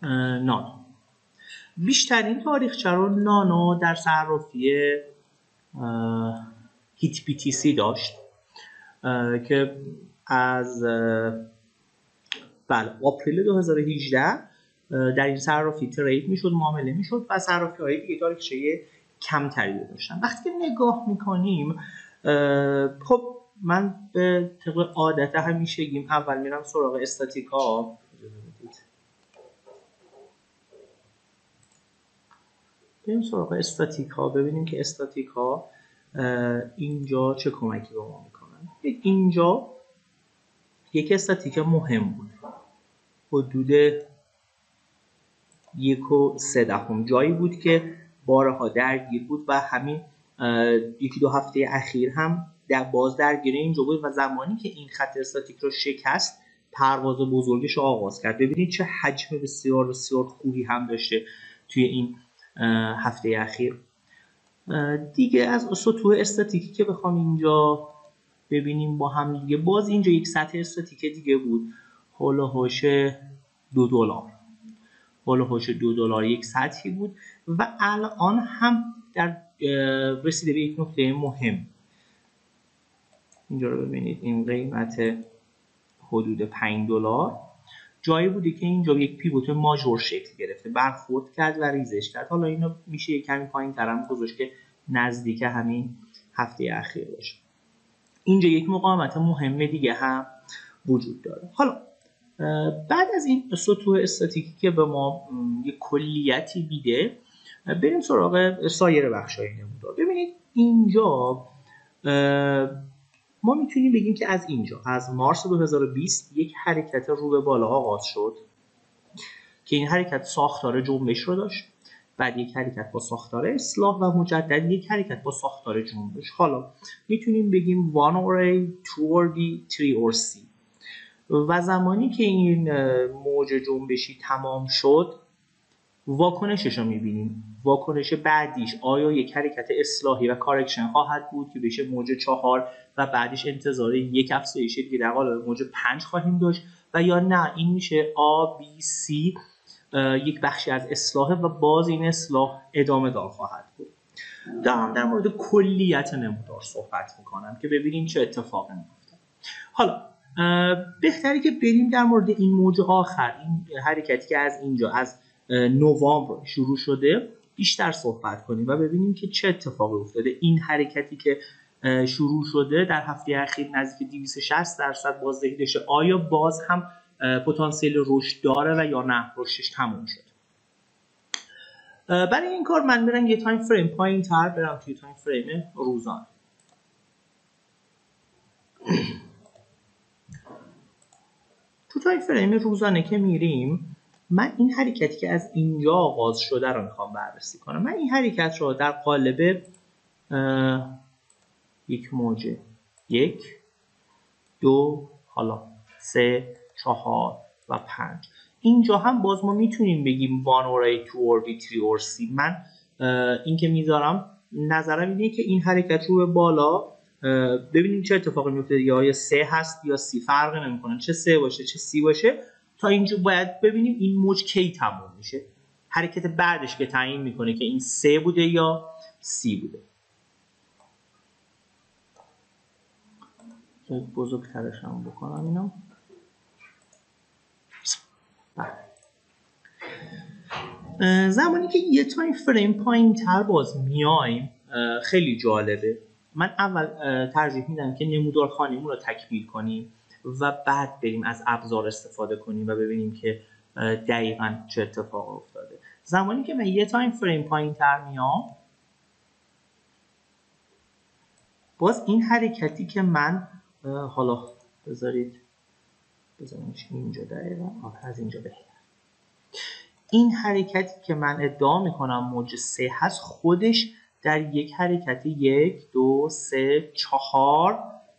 نانو. بیشترین تاریخچه رو نانو در صرافی هیت BTC داشت که از آپریل 2018 در این صرافی ترید میشد، معامله میشد و صرافی های دیگه تاریخچه کمتری داشتن. وقتی که نگاه میکنیم خب من به طبق عادت همیشگیم اول میرم سراغ استاتیکا. بریم سراغ استاتیکا ببینیم که استاتیکا اینجا چه کمکی به ما میکنن. اینجا یک استاتیک مهم بود، حدود 1.3 جایی بود که بارها درگیر بود و همین یکی دو هفته اخیر هم باز درگیر اینجا بود و زمانی که این خط استاتیک رو شکست پرواز بزرگش رو آغاز کرد. ببینید چه حجم بسیار بسیار خوبی هم داشته توی این هفته اخیر. دیگه از سطوح استاتیکی که بخوام اینجا ببینیم با هم دیگه، باز اینجا یک سطح استاتیک دیگه بود، هولوهوش $2. هولوهوش $2 یک سطحی بود و الان هم در رسیده به یک نقطه مهم. اینجا رو ببینید، این قیمت حدود $5 جایی بوده که اینجا یک پیوت ماژور شکل گرفته، برخورد کرد و ریزش کرد. حالا اینو میشه یک کمی پایین ترم گذاشت که نزدیک همین هفته اخیر باشه. اینجا یک مقاومت مهم دیگه هم وجود داره. حالا بعد از این سطوح استاتیکی که به ما یک کلیتی میده، بریم سراغ سایر بخش‌های نمودار. ببینید اینجا ما میتونیم بگیم که از اینجا، از مارس 2020 یک حرکت رو به بالا آغاز شد که این حرکت ساختار جنبش رو داشت، بعد یک حرکت با ساختار اصلاح و مجدد یک حرکت با ساختار جنبش. حالا میتونیم بگیم 1 or A 2 or B 3 or C و زمانی که این موج جنبشی تمام شد واکنشش رو میبینیم. واکنش بعدیش آیا یک حرکت اصلاحی و کارکشن خواهد بود که بشه موج 4 و بعدش انتظار یک افزایش دیگه در قالب موج 5 خواهیم داشت، و یا نه این میشه A B C یک بخشی از اصلاحه و باز این اصلاح ادامه دار خواهد بود. دارم در مورد کلیت نمودار صحبت میکنم که ببینیم چه اتفاقی میفته. حالا بهتره که بریم در مورد این موج آخر، این حرکتی که از اینجا از نوامبر شروع شده بیشتر صحبت کنیم و ببینیم که چه اتفاقی افتاده. این حرکتی که شروع شده در هفته اخیر نزدیک 260% بازدهی داشته، آیا باز هم پتانسیل رشد داره و یا نه رشدش تموم شد؟ برای این کار من برم یه تایم فریم پایین تر برم توی تایم فریم روزانه. تو تایم فریم روزانه که میریم، من این حرکتی که از اینجا آغاز شده رو میخوام بررسی کنم. من این حرکت رو در قالب یک موج 1 2 حالا 3 4 و 5 اینجا هم باز ما میتونیم بگیم 1 or A 2 or B 3 or C. من این که میذارم نظرم اینه که این حرکت رو به بالا ببینیم چه اتفاقی میفته، یا 3 هست یا C، فرقی نمیکنه چه 3 باشه چه C باشه. تا اینجا باید ببینیم این موج کی تموم میشه، حرکت بعدش که تعیین میکنه که این 3 بوده یا C بوده. بزرگترش هم بکنم اینو. زمانی که یه تایم فریم پایین تر باز میایم خیلی جالبه. من اول ترجیح میدم که نمودار خانیمون رو تکمیل کنیم و بعد بریم از ابزار استفاده کنیم و ببینیم که دقیقاً چه اتفاق افتاده. زمانی که من یه تایم فریم پایین تر میام، باز این حرکتی که من حالا بذارید اینجا دقیقاً از اینجا بهتر، این حرکتی که من ادعا میکنم موج 3 هست، خودش در یک حرکت 1 2 3 4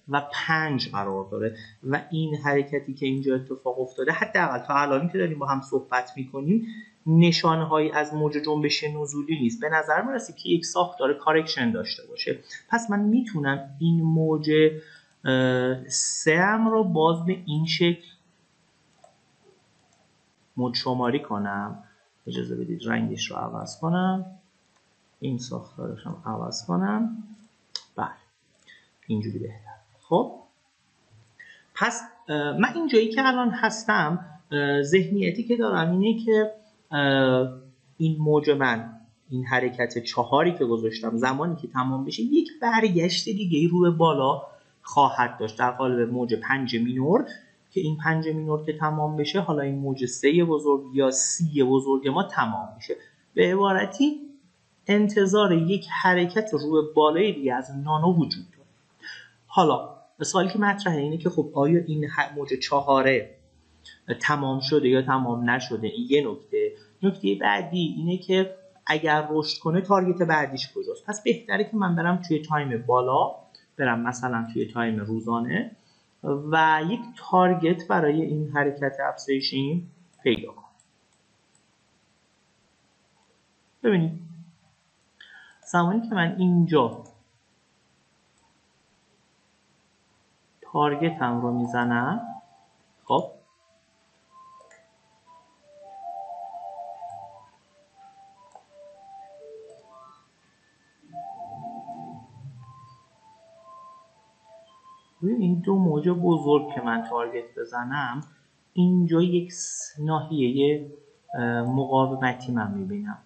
و 5 قرار داره و این حرکتی که اینجا اتفاق افتاده حداقل تا الانی که داریم با هم صحبت میکنیم نشانه هایی از موج جنبش نزولی نیست. به نظر میرسه که یک ساختار کارکشن داشته باشه. پس من میتونم این موج 3 رو باز به این شکل مود شماری کنم، اجازه بدید رنگش رو عوض کنم، این ساختارش هم عوض کنم. بله اینجوری بهتر. خب پس من اینجایی که الان هستم ذهنیتی که دارم اینه که این موج من، این حرکت 4 که گذاشتم، زمانی که تمام بشه یک برگشت دیگه رو به بالا خواهد داشت در قالب موج 5 مینور که این 5 مینور که تمام بشه حالا این موج 3 بزرگ یا 30 بزرگ ما تمام میشه. به عبارتی انتظار یک حرکت رو به بالای دیگه از نانو وجود داره. حالا سوالی که مطرحه اینه که خب آیا این موج 4 تمام شده یا تمام نشده؟ این یه نکته بعدی اینه که اگر رشد کنه تارگت بعدیش کجاست؟ پس بهتره که من برم توی تایم بالا، برم مثلا توی تایم روزانه و یک تارگت برای این حرکت افزایشی پیدا کنم. ببینید زمانی که من اینجا تارگتم رو میزنم، خب این دو موج بزرگ که من تارگت بزنم اینجا یک ناحیه مقاومتی من میبینم،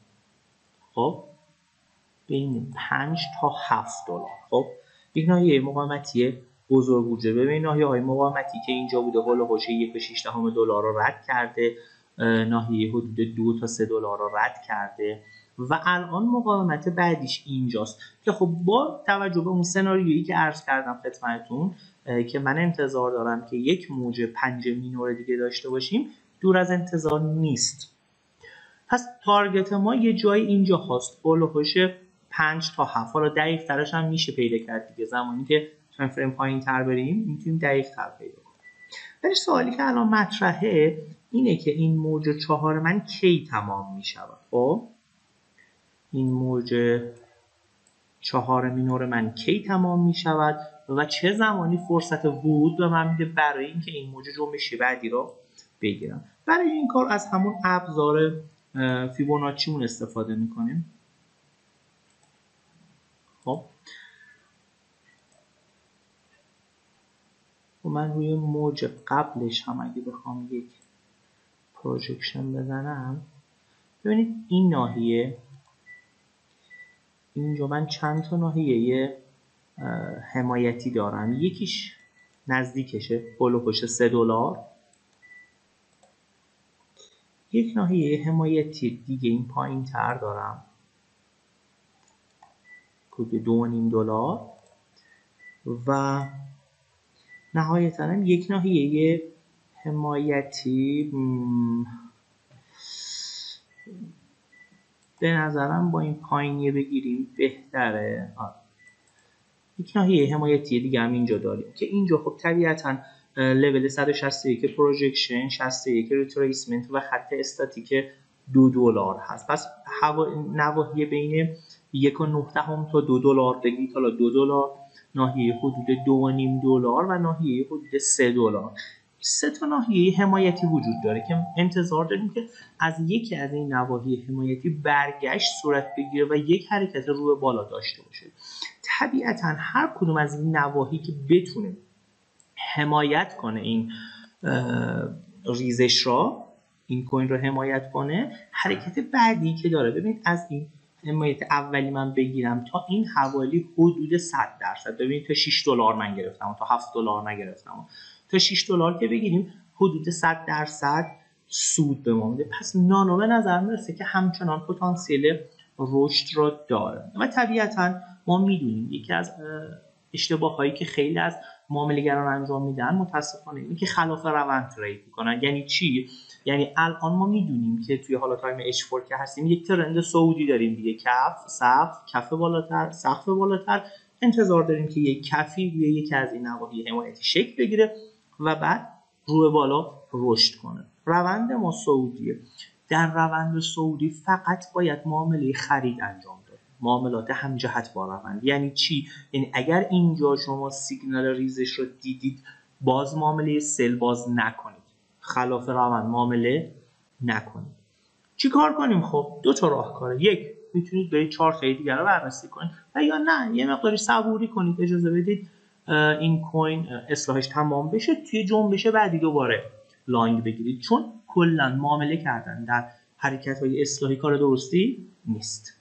خب بین 5 تا 7 دلار. خب یک ناحیه مقاومتی بزرگ وجود. ببین ناحیه های مقاومتی که اینجا بوده هول و هوش 1.6 دلار رو رد کرده، ناحیه حدود 2 تا 3 دلار رو رد کرده و الان مقاومت بعدیش اینجاست که خب با توجه به اون سناریویی که عرض کردم خدمتتون که من انتظار دارم که یک موج 5 مینور دیگه داشته باشیم، دور از انتظار نیست. پس تارگت ما یه جای اینجا هست، هول و هوش 5 تا 7. حالا دقیق ترش هم میشه پیدا کرد دیگه، زمانی که تایم فریم پایین تر بریم میتونیم دقیق تر پیدا کنیم. ولی سوالی که الان مطرحه اینه که این موج 4 من کی تمام میشود؟ خب این موج 4 مینور من کی تمام میشود و چه زمانی فرصت ورود به من میده برای اینکه این موج جنبش بعدی رو بگیرم؟ برای این کار از همون ابزار فیبوناچیمون استفاده میکنیم. خب من روی موج قبلش هم اگه بخوام یک پروژکشن بزنم، ببینید این ناحیه اینجا من چند تا ناحیه حمایتی دارم، یکیش نزدیکشه هول و هوش 3 دلار، یک ناحیه حمایتی دیگه این پایین تر دارم حدود 2.5 دلار و نهایتاً هم یک ناحیه حمایتی به نظرم با این پایینیه بگیریم بهتره. یک ناحیه حمایتی دیگه هم اینجا داریم که اینجا خب طبیعتاً لول 161 پروژکشن، 61 ریتریسمنت و خط استاتیک 2 دلار هست. پس نواحی بین 1.9 تا 2 دلار بگید، حالا 2 دلار، ناحیه حدود 2.5 دلار و ناحیه حدود 3 دلار. 3 تا ناحیه حمایتی وجود داره که انتظار داریم که از یکی از این نواحی حمایتی برگشت صورت بگیره و یک حرکت رو به بالا داشته باشه. طبیعتاً هر کدوم از این نواحی که بتونه حمایت کنه این ریزش را، این کوین رو حمایت کنه، حرکت بعدی که داره، ببینید از این حمایت اولی من بگیرم تا این حوالی حدود 100%، ببینید تا 6 دلار من گرفتم تا 7 دلار نگرفتم، تا 6 دلار که بگیریم حدود 100% سود به ما میده. پس نانو به نظر میرسه که همچنان پتانسیل رشد رو داره و طبیعتاً ما میدونیم یکی از اشتباهایی که خیلی از معامله‌گران انجام میدن متاسفانه اینه که خلاف روند ترید میکنن. یعنی چی؟ یعنی الان ما میدونیم که توی حالا تایم H4 که هستیم یک ترند صعودی داریم دیگه، کف، سقف، کف بالاتر، سقف بالاتر، انتظار داریم که یک کفی روی یکی از این نواحی حمایتی شکل بگیره و بعد رو به بالا رشد کنه. روند ما صعودیه. در روند صعودی فقط باید معامله خرید انجام داد، معاملات همجهت با روند. یعنی چی؟ یعنی اگر اینجا شما سیگنال ریزش رو دیدید باز معامله سل باز نکنید، خلاف روند معامله نکنید. چی کار کنیم؟ خب دو تا راهکاره. یک، میتونید برید چارت دیگر رو بررسی کنید و یا نه یه مقداری صبوری کنید، اجازه بدید این کوین اصلاحش تمام بشه، توی جنبش بعدی دوباره لانگ بگیرید، چون کلا معامله کردن در حرکت‌های اصلاحی کار درستی نیست.